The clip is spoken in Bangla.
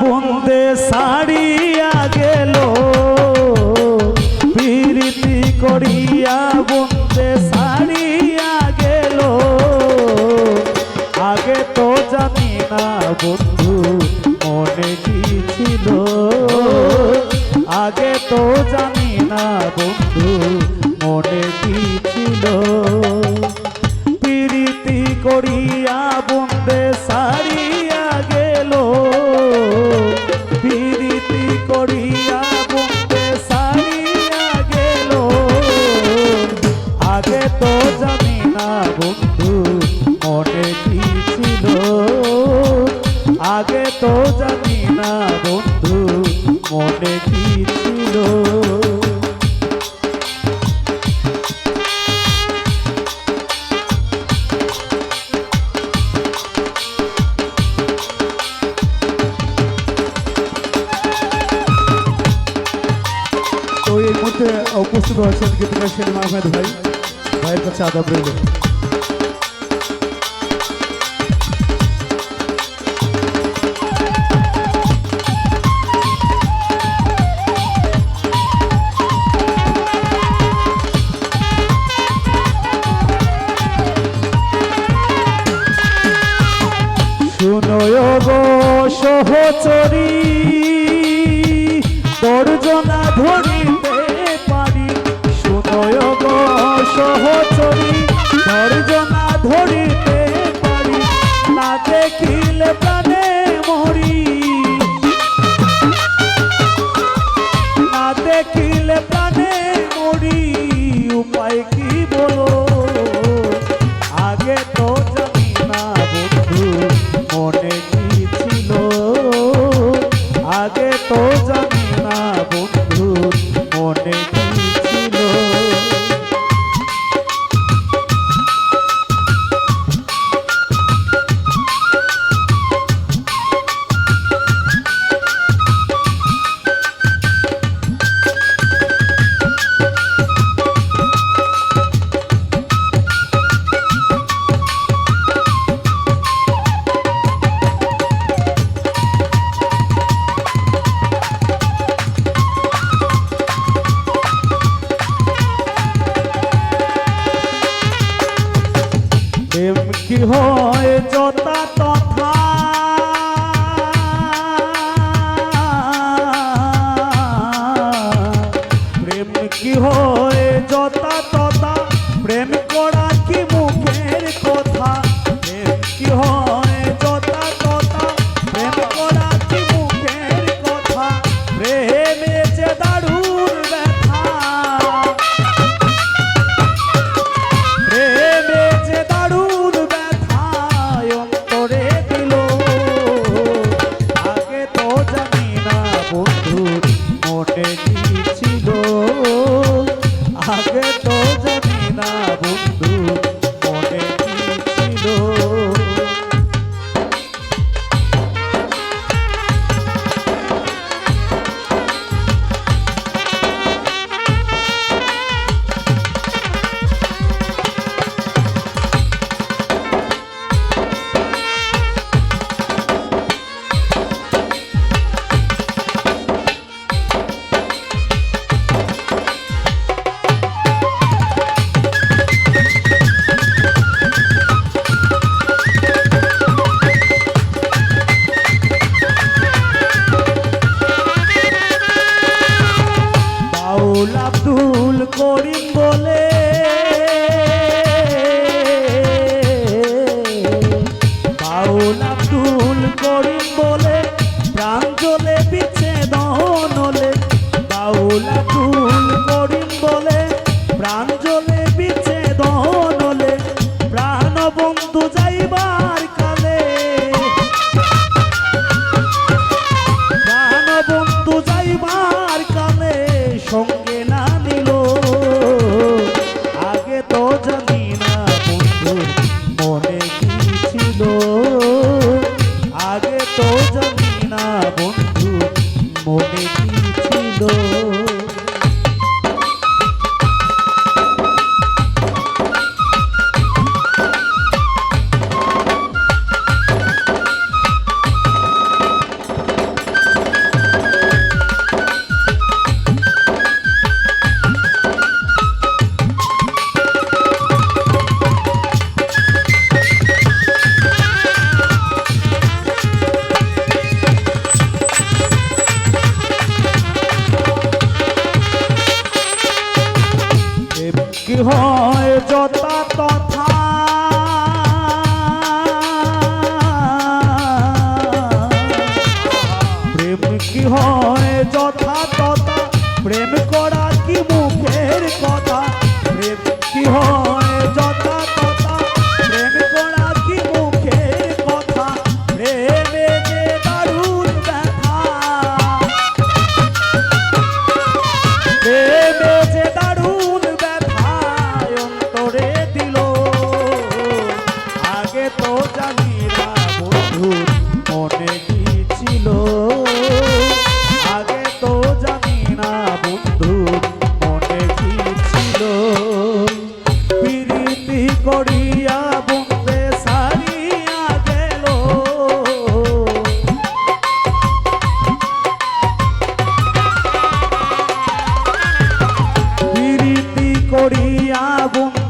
বন্দে সারিয়া গেল, প্রীতি করিয়া বন্দে সারিয়া গেল। আগে তো জানি না বন্ধু মনে কি ছিল, আগে তো জানি না বন্ধু মনে কি ছিল। প্রীতি করিয়া বন্দে সারিয়া গেল, প্রীতি করিয়া বন্দে সারিয়া গেল। আগে তো জানি না বন্ধু মনে কি ছিল, আগে তো জানি না বন্ধু মনে কি ছিল। তো এর মধ্যে উপস্থিত হয়েছেন গীতিকার সেলিম আহমেদ ভাই, ভাইয়ের কাছে আদাব রইল। শুনয় গো সহচরী, দর্জনা ধরিতে পারি। শুনয় গো সহচরী, দর্জনা ধরিতে পারি। না দেখিলে প্রাণে মরি, না দেখিলে প্রাণে মরি। উপায় কি বলো, আগে তো জানি না বন্ধু মনে কি ছিল, আগে তো জানি না বন্ধু মনে কি ছিল। প্রেম কি হয় যথা তথা, প্রেম কি হয় যথা তথা। প্রেম করা কি মুখের কথা, প্রেম কি হয় যথা তথা। প্রেম করা কি মুখের কথা, প্রেমে যে দারুণ ব্যথা। প্রেমে যে দারুণ ব্যথা অন্তরে দিল। আগে তো জানি না বন্ধু মনে কি ছিল, আগে তো জানি না বন্ধু মনে কি ছিল। বাউল আব্দুল করিম বলে, বাউল আব্দুল করিম বলে। প্রাণ জ্বলে বিচ্ছেদন হলে, বাউল আব্দুল করিম বলে। প্রাণ জ্বলে বিচ্ছেদন হলে, প্রাণ বন্ধু যাইবার কালে। প্রাণ বন্ধু যাইবার কালে সঙ্গে না নিল। আগে তো জানি না বন্ধু মনে কি ছিল, আগে তো জানি না বন্ধু মনে কি ছিল। কি হয় যথা তথা প্রেম করা কি মুখের কথা প্রেম কি হয় যথা তথা প্রেম করা কি মুখের কথা প্রেমে যে দারুণ ব্যথা প্রেমে যে দারুণ ব্যথা অন্তরে দিল আগে তো জানি না বন্ধুর মনে কি ছিল আগে তো জানি না বন্ধুর মনে কি ছিল প্রীতি করিয়া বন্দে সারিয়া গেল প্রীতি করিয়া বন্দে